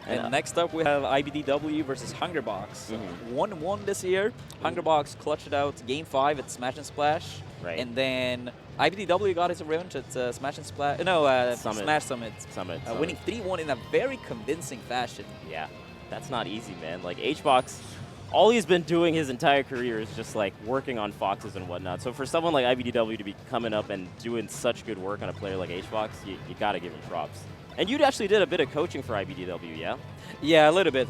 And next up, we have iBDW versus Hungrybox. 1-1 this year. Hungrybox clutched it out Game 5 at Smash and Splash. Right. And then iBDW got his revenge at Smash and Splash. No, Smash Summit. Winning 3-1 in a very convincing fashion. Yeah, that's not easy, man. Like, Hbox, all he's been doing his entire career is just, like, working on foxes and whatnot. So for someone like iBDW to be coming up and doing such good work on a player like Hbox, you got to give him props. And you actually did a bit of coaching for iBDW, yeah? Yeah, a little bit.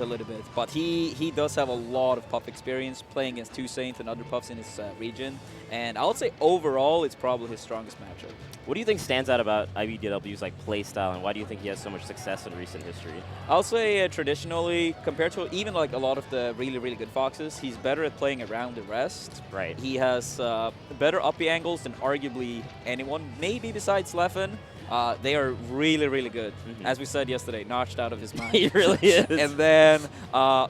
But he does have a lot of puff experience playing against 2 Saints and other puffs in his region. And I would say overall, it's probably his strongest matchup. What do you think stands out about iBDW's like play style, and why do you think he has so much success in recent history? I'll say traditionally, compared to even like a lot of the really, really good foxes, he's better at playing around the rest. Right. He has better uppy angles than arguably anyone, maybe besides Leffen. They are really, really good. As we said yesterday, notched out of his mind. He really is. And then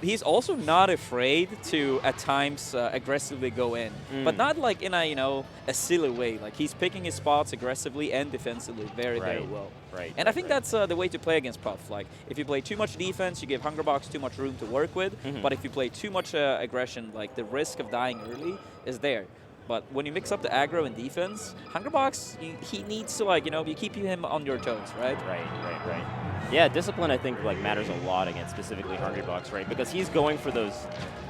he's also not afraid to, at times, aggressively go in. But not like in a, a silly way. Like, he's picking his spots aggressively and defensively very, very well. And I think that's the way to play against Puff. Like, if you play too much defense, you give Hungrybox too much room to work with. But if you play too much aggression, like, the risk of dying early is there. But when you mix up the aggro and defense, Hungrybox, he needs to, like, you keep him on your toes, right? Right. Yeah, discipline, I think, like, matters a lot against specifically Hungrybox, right? Because he's going for those,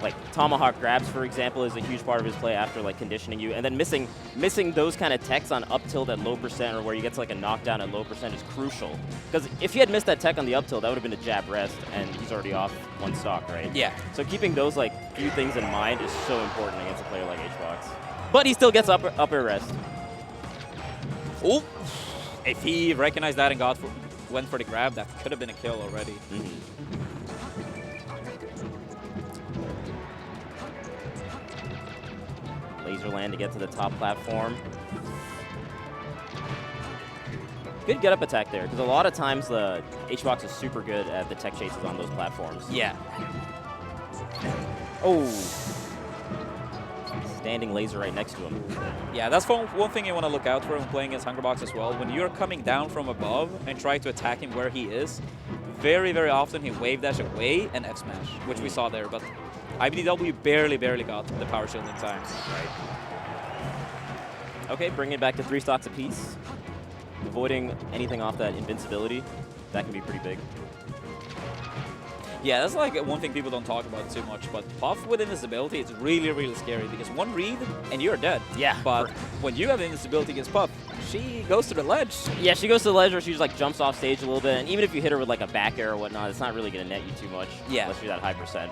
like, tomahawk grabs, for example, is a huge part of his play after, like, conditioning you. And then missing those kind of techs on up tilt at low percent, or where you get to, like, a knockdown at low percent is crucial. Because if he had missed that tech on the up tilt, that would have been a jab rest, and he's already off 1 stock, right? Yeah. So keeping those, like, few things in mind is so important against a player like Hbox. But he still gets upper rest. Oh! If he recognized that and went for the grab, that could have been a kill already. Laser land to get to the top platform. Good get-up attack there, because a lot of times the Hbox is super good at the tech chases on those platforms. Yeah. Oh! Standing laser right next to him. Yeah, that's one thing you want to look out for when playing against Hungrybox as well. When you're coming down from above and trying to attack him where he is, very, very often he wave dash away and F smash, which we saw there. But iBDW barely got the power shield in time. Okay, bring it back to 3 stocks apiece. Avoiding anything off that invincibility, that can be pretty big. Yeah, that's like one thing people don't talk about too much, but Puff with invincibility, it's really, really scary because one read and you're dead. Yeah. But when you have invincibility against Puff, she goes to the ledge. Yeah, she goes to the ledge, or she just like jumps off stage a little bit, and even if you hit her with like a back air or whatnot, it's not really going to net you too much. Yeah. Unless you're that high percent.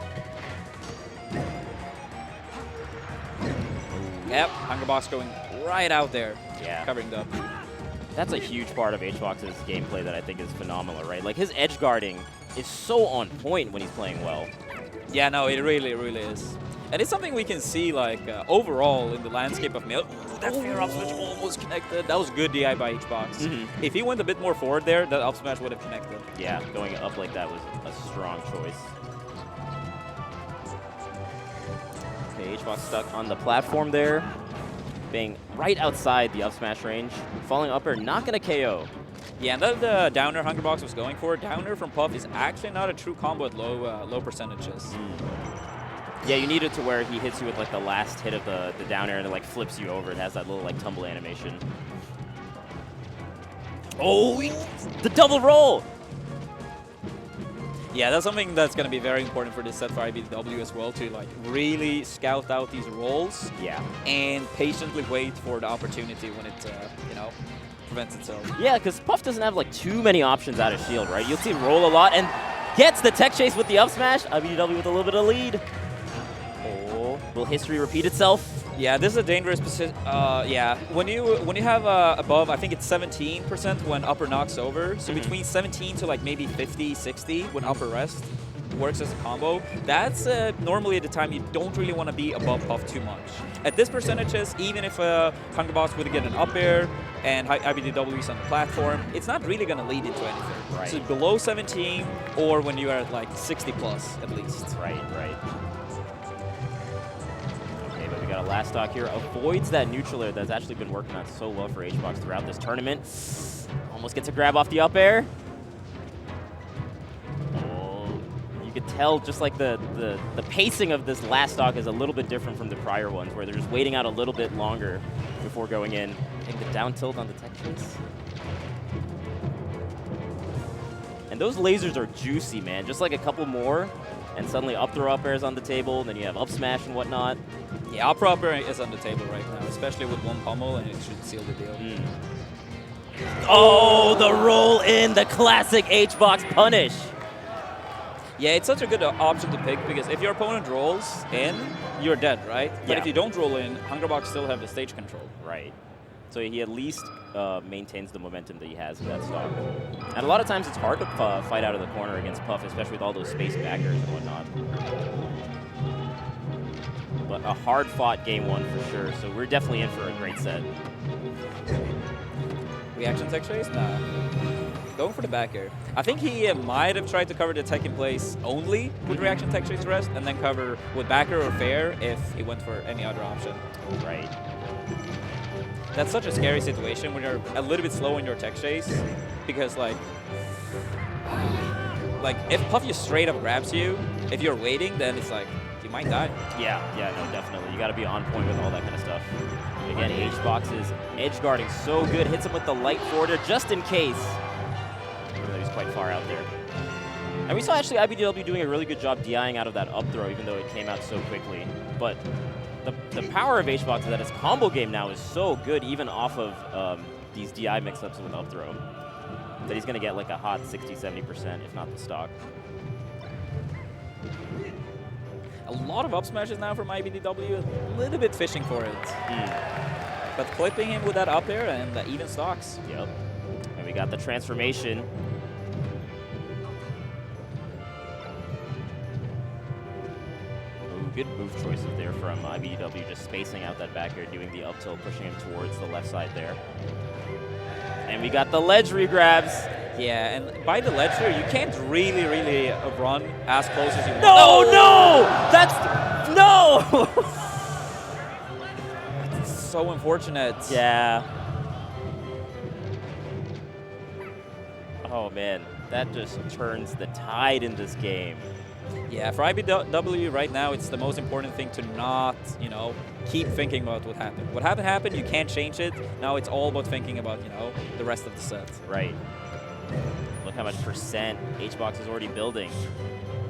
Yep, Hungrybox going right out there. Yeah. Covering the up. That's a huge part of Hbox's gameplay that I think is phenomenal, right? Like, his edge guarding is so on point when he's playing well. Yeah, no, it really, really is. And it's something we can see, like, overall in the landscape of Mill. That fair up smash almost connected. That was good DI by Hbox. If he went a bit more forward there, that up smash would have connected. Yeah, going up like that was a strong choice. Okay, Hbox stuck on the platform there. Being right outside the up smash range. Falling upper, not going to KO. Yeah, and the downer Hungrybox was going for, downer from Puff, is actually not a true combo at low percentages. Yeah, you need it to where he hits you with like the last hit of the down air and it like flips you over. It has that little like tumble animation. Oh, the double roll! Yeah, that's something that's going to be very important for this set for iBDW as well, to like really scout out these rolls. Yeah. And patiently wait for the opportunity when it, prevents itself. Yeah, because Puff doesn't have like too many options out of shield, right? You'll see roll a lot and gets the tech chase with the up smash. iBDW with a little bit of lead. Oh, will history repeat itself? Yeah, this is a dangerous position. Yeah, when you have above, I think it's 17% when upper knocks over. So between 17 to like maybe 50, 60 when upper rest works as a combo. That's normally at the time you don't really want to be above Puff too much. At this percentages, even if Hungrybox would get an up air and iBDW is on the platform, it's not really going to lead into anything. Right. So below 17 or when you are at like 60 plus at least. Right. Okay, but we got a last stock here. Avoids that neutral air that's actually been working out so well for Hbox throughout this tournament. Almost gets a grab off the up air. Oh, You could tell just like the pacing of this last stock is a little bit different from the prior ones, where they're just waiting out a little bit longer before going in. Take the down tilt on the tech chase. And those lasers are juicy, man. Just like a couple more, and suddenly up throw up airs on the table, and then you have up smash and whatnot. Yeah, up throw up air is on the table right now, especially with one pummel, and it should seal the deal. Oh, the roll in, the classic Hbox punish. Yeah, it's such a good option to pick because if your opponent rolls in, you're dead, right? But if you don't roll in, Hungrybox still have the stage control. Right. So he at least maintains the momentum that he has in that stock. And a lot of times it's hard to fight out of the corner against Puff, especially with all those space backers and whatnot. But a hard-fought game one for sure, so we're definitely in for a great set. Reaction tech chase? Nah. Going for the back air. I think he might have tried to cover the tech in place only with reaction tech chase rest, and then cover with back air or fair if he went for any other option. Right. That's such a scary situation when you're a little bit slow in your tech chase, because like if Puff just straight up grabs you, if you're waiting, then it's like you might die. Yeah, no, definitely. You got to be on point with all that kind of stuff. But again, Hbox is edge guarding so good. Hits him with the light forwarder just in case. Even though he's quite far out there. And we saw actually iBDW doing a really good job DIing out of that up throw, even though it came out so quickly. But the power of Hbox is that his combo game now is so good, even off of these DI mix-ups with up throw, that he's going to get like a hot 60-70%, if not the stock. A lot of up smashes now from iBDW, a little bit fishing for it. But clipping him with that up air and the even stocks. Yep. And we got the transformation. Ooh, good move choices there from iBDW, just spacing out that back air, doing the up tilt, pushing him towards the left side there. And we got the ledge regrabs. Yeah, and by the ledge here, you can't really run as close as you want. No! That's... No! That's so unfortunate. Yeah. Oh, man. That just turns the tide in this game. Yeah, for iBDW right now, it's the most important thing to not, keep thinking about what happened. What happened, you can't change it. Now it's all about thinking about, the rest of the set. Right. Look how much percent Hbox is already building.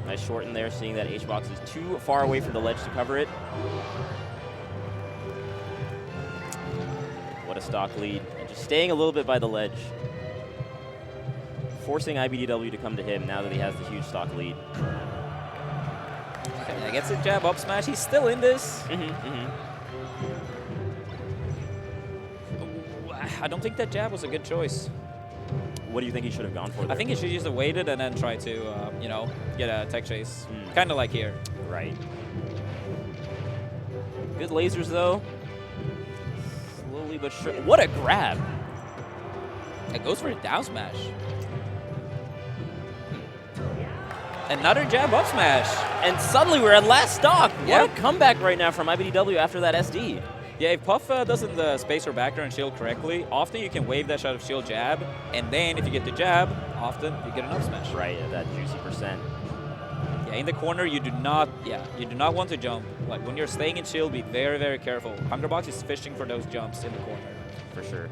Nice short in there, seeing that Hbox is too far away from the ledge to cover it. What a stock lead. And just staying a little bit by the ledge. Forcing iBDW to come to him now that he has the huge stock lead. Okay, gets a jab up smash. He's still in this. I don't think that jab was a good choice. What do you think he should have gone for there? I think he should just have waited and then try to, get a tech chase. Kind of like here. Right. Good lasers, though. Slowly but surely. What a grab! It goes for a down smash. Another jab up smash. And suddenly we're at last stock. Yep. What a comeback right now from iBDW after that SD. Yeah, if Puff doesn't space her back there and shield correctly, often you can wave that shot of shield jab, and then if you get the jab, often you get an up smash. Right, that juicy percent. Yeah, in the corner you do not want to jump. Like when you're staying in shield, be very careful. Hungrybox is fishing for those jumps in the corner. For sure.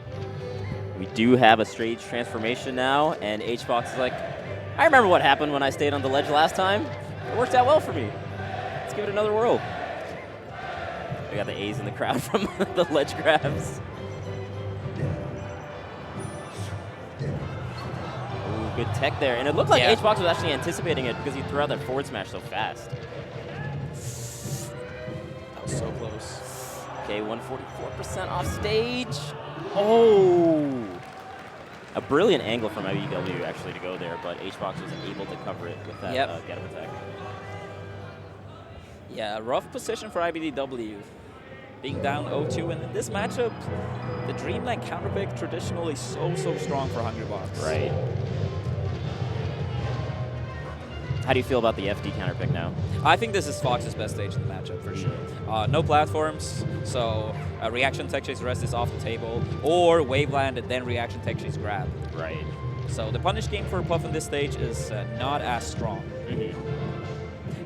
We do have a stage transformation now, and Hbox is like, I remember what happened when I stayed on the ledge last time. It worked out well for me. Let's give it another whirl. We got the A's in the crowd from the ledge grabs. Ooh, good tech there. And it looked like Hbox was actually anticipating it because he threw out that forward smash so fast. That was so close. Okay, 144% off stage. Oh! A brilliant angle from iBDW actually to go there, but Hbox was able to cover it with that get-up attack. Yeah, rough position for iBDW. Being down 0-2, and in this matchup, the Dreamland counterpick traditionally so strong for Hungrybox. Right. How do you feel about the FD counterpick now? I think this is Fox's best stage in the matchup for sure. No platforms, so reaction tech chase rest is off the table, or waveland and then reaction tech chase grab. Right. So the punish game for Puff on this stage is not as strong.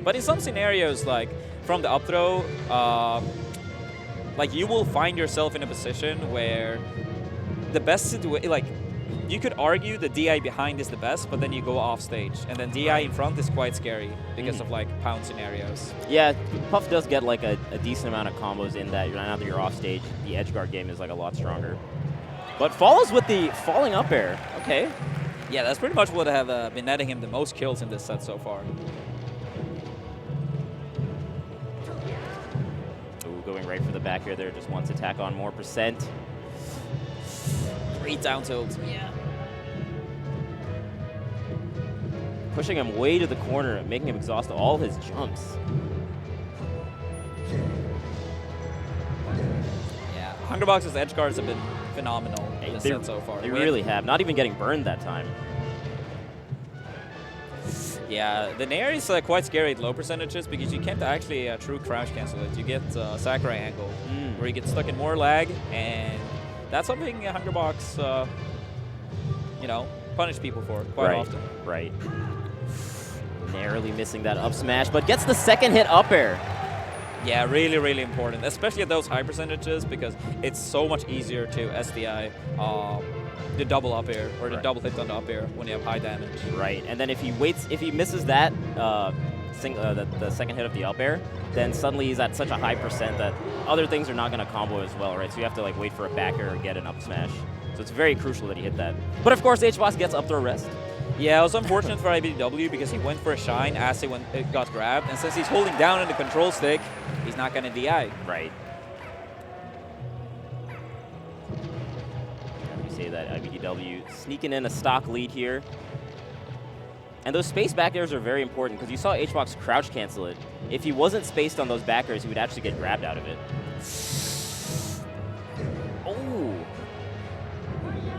But in some scenarios, like from the up throw, like you will find yourself in a position where the best situation, like you could argue the DI behind is the best, but then you go off stage, and then DI in front is quite scary because of like pound scenarios. Yeah, Puff does get like a decent amount of combos in that. Now that you're off stage, the edge guard game is like a lot stronger. But follows with the falling up air. Okay. Yeah, that's pretty much what have been netting him the most kills in this set so far. Ooh, going right for the back air there, just wants to tack on more percent. Great down tilt. Yeah. Pushing him way to the corner, making him exhaust all his jumps. Yeah, Hungrybox's edge guards have been phenomenal in this set so far. They really have. Not even getting burned that time. Yeah, the Nair is quite scary at low percentages because you can't actually true crouch cancel it. You get Sakurai angle, where you get stuck in more lag, and that's something Hungrybox, you know, punish people for quite often. Right. Narrowly missing that up smash, but gets the second hit up air. Yeah, really, really important, especially at those high percentages because it's so much easier to SDI the double up air or the double hit on the up air when you have high damage. Right, and then if he misses that the second hit of the up air, then suddenly he's at such a high percent that other things are not going to combo as well, right? So you have to like wait for a back air or get an up smash. So it's very crucial that he hit that. But of course, Hbox gets up throw rest. Yeah, it was unfortunate for iBDW because he went for a shine as it got grabbed, and since he's holding down on the control stick, he's not going to DI. Right. You say that iBDW sneaking in a stock lead here. And those space back airs are very important because you saw Hbox crouch cancel it. If he wasn't spaced on those back airs, he would actually get grabbed out of it. Oh.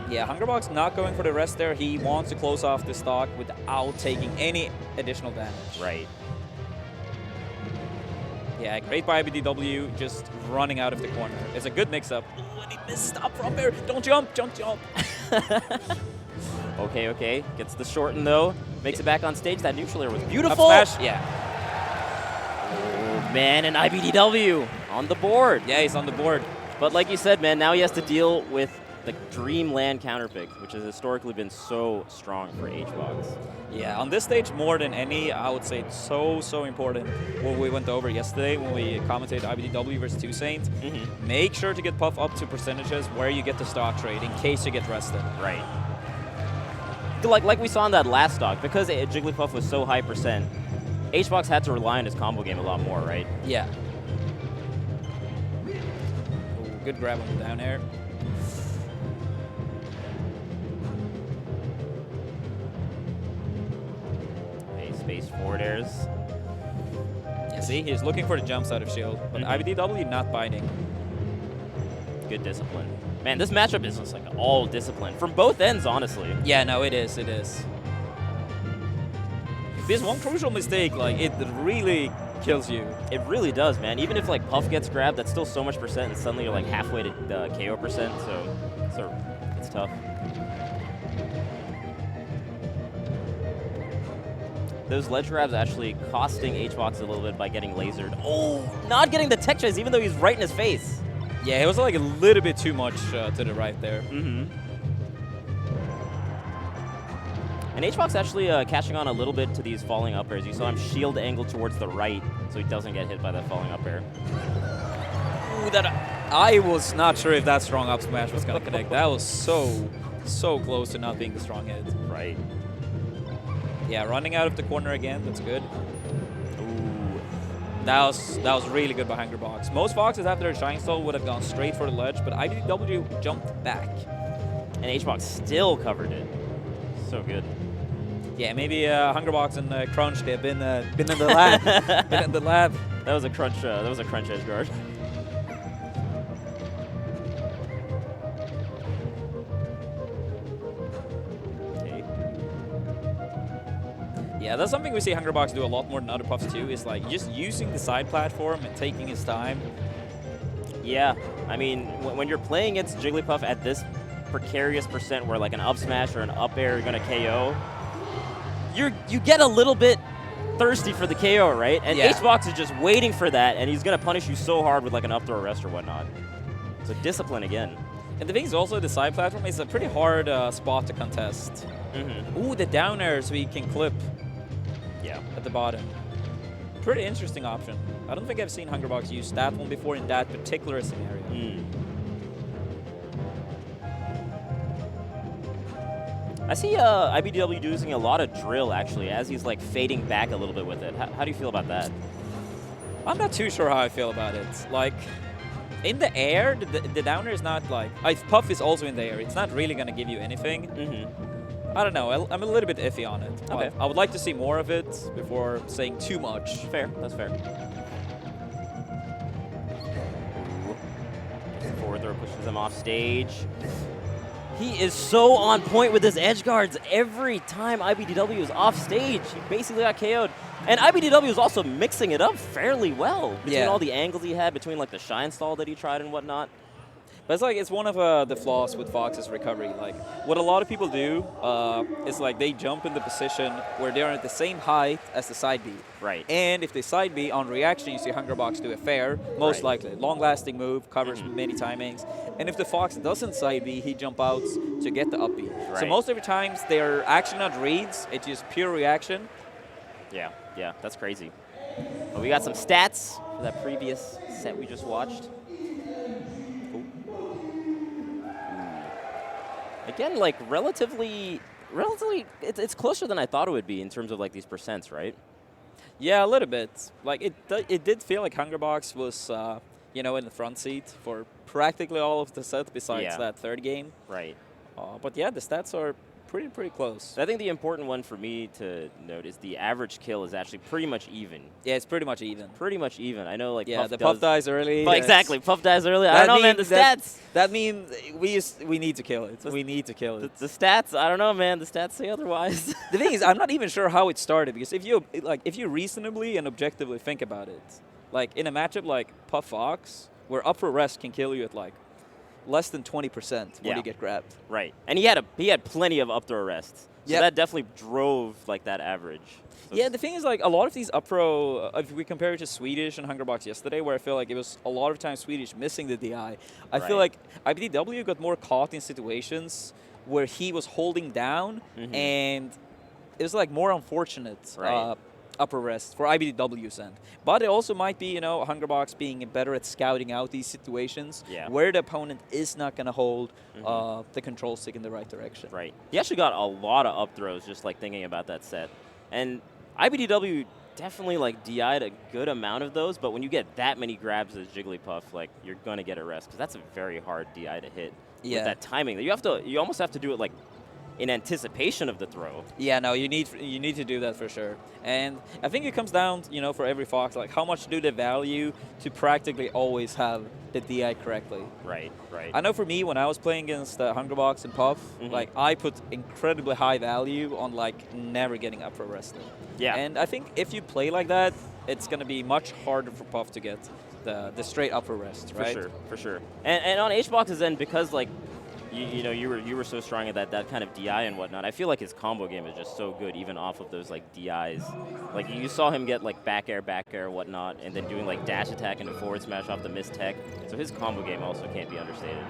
Yeah, Hungrybox not going for the rest there. He wants to close off the stock without taking any additional damage. Right. Yeah, great by iBDW, just running out of the corner. It's a good mix-up. Ooh, and he missed stop from there. Don't jump, jump, jump. Okay. Gets the shorten though. Makes it back on stage. That neutral air was beautiful. Up smash, yeah. Oh man, and iBDW on the board. Yeah, he's on the board. But like you said, man, now he has to deal with the Dreamland counterpick, which has historically been so strong for Hbox. Yeah, on this stage more than any, I would say it's so important. What we went over yesterday when we commentated iBDW versus 2Saint. Make sure to get Puff up to percentages where you get the stock trade in case you get rested. Right. Like we saw in that last stock, because Jigglypuff was so high percent, Hbox had to rely on his combo game a lot more, right? Yeah. Ooh, good grab on the down air. Space forward airs. Yeah, see, he's looking for the jumps out of shield, but iBDW not biting. Good discipline. Man, this matchup is just like all discipline from both ends, honestly. Yeah, no, it is. It is. This one crucial mistake, like, it really kills you. It really does, man. Even if like Puff gets grabbed, that's still so much percent, and suddenly you're like halfway to KO percent. So it's tough. Those ledge grabs actually costing Hbox a little bit by getting lasered. Oh, not getting the tech chase, even though he's right in his face. Yeah, it was like a little bit too much to the right there. And Hbox actually catching on a little bit to these falling up airs. You saw him shield angle towards the right so he doesn't get hit by that falling up air. Ooh, I was not sure if that strong up smash was going to connect. That was so close to not being the strong hit. Right. Yeah, running out of the corner again, that's good. Ooh, that was really good by Hungrybox. Most Foxes after their Shine Stall would have gone straight for the ledge, but iBDW jumped back. And Hbox still covered it. So good. Yeah, maybe Hungrybox and Crunch, they've been in the lab. Been in the lab. That was a crunch. That was a crunch edge guard. Yeah, that's something we see Hungrybox do a lot more than other Puffs too, is like just using the side platform and taking his time. Yeah, I mean, when you're playing against Jigglypuff at this precarious percent where like an up smash or an up air are going to KO, you get a little bit thirsty for the KO, right? And Yeah. Hbox is just waiting for that, and he's going to punish you so hard with like an up throw arrest or whatnot. So discipline again. And the thing is also the side platform is a pretty hard spot to contest. Ooh, the down airs we can clip Yeah. at the bottom. Pretty interesting option. I don't think I've seen Hungrybox use that one before in that particular scenario. I see iBDW using a lot of drill, actually, as he's like fading back a little bit with it. How do you feel about that? I'm not too sure how I feel about it. Like, in the air, the downer is not like... If Puff is also in the air, it's not really going to give you anything. I don't know. I'm a little bit iffy on it. Okay. I would like to see more of it before saying too much. Fair. That's fair. Forward throw pushes him off stage. He is so on point with his edge guards. Every time iBDW is off stage, he basically got KO'd. And iBDW is also mixing it up fairly well between all the angles he had, between like the shine stall that he tried and whatnot. But it's like, it's one of the flaws with Fox's recovery. Like, what a lot of people do is like they jump in the position where they're at the same height as the side B. Right. And if they side B, on reaction, you see Hungrybox do a fair, most likely. Long-lasting move, covers many timings. And if the Fox doesn't side B, he jump out to get the up B. Right. So most of the times, they're actually not reads, it's just pure reaction. Yeah, that's crazy. Well, we got some stats for that previous set we just watched. Again, like relatively, it's closer than I thought it would be in terms of like these percents, right? Yeah, a little bit. Like it did feel like Hungrybox was, in the front seat for practically all of the set besides that third game. Right. But yeah, the stats are pretty close. I think the important one for me to note is the average kill is actually pretty much even. Yeah, it's pretty much even. Pretty much even. I know, like Puff dies early. But exactly, Puff dies early. I don't know, man. The stats. That means we need to kill it. We need to kill it. The stats. I don't know, man. The stats say otherwise. The thing is, I'm not even sure how it started because if you reasonably and objectively think about it, like in a matchup like Puff Fox, where upper rest can kill you at like less than 20% when you get grabbed. Right. And he had plenty of up throw arrests. So that definitely drove like that average. So yeah, the thing is like a lot of these up throw, if we compare it to Swedish and Hungrybox yesterday, where I feel like it was a lot of times Swedish missing the DI, I feel like iBDW got more caught in situations where he was holding down and it was like more unfortunate upper rest for iBDW's end. But it also might be, Hungrybox being better at scouting out these situations where the opponent is not going to hold the control stick in the right direction. Right. He actually got a lot of up throws just like thinking about that set. And iBDW definitely like DI'd a good amount of those, but when you get that many grabs as Jigglypuff, like you're going to get a rest because that's a very hard DI to hit with that timing. You almost have to do it like in anticipation of the throw. Yeah, no, you need to do that for sure. And I think it comes down, for every Fox, like how much do they value to practically always have the DI correctly. Right. I know for me, when I was playing against Hungrybox and Puff, like I put incredibly high value on like never getting up for wrestling. Yeah. And I think if you play like that, it's going to be much harder for Puff to get the straight upper rest, right? For sure. And on Hbox's end, because like you were so strong at that kind of DI and whatnot, I feel like his combo game is just so good, even off of those like DIs. Like you saw him get like back air, whatnot, and then doing like dash attack and a forward smash off the missed tech. So his combo game also can't be understated.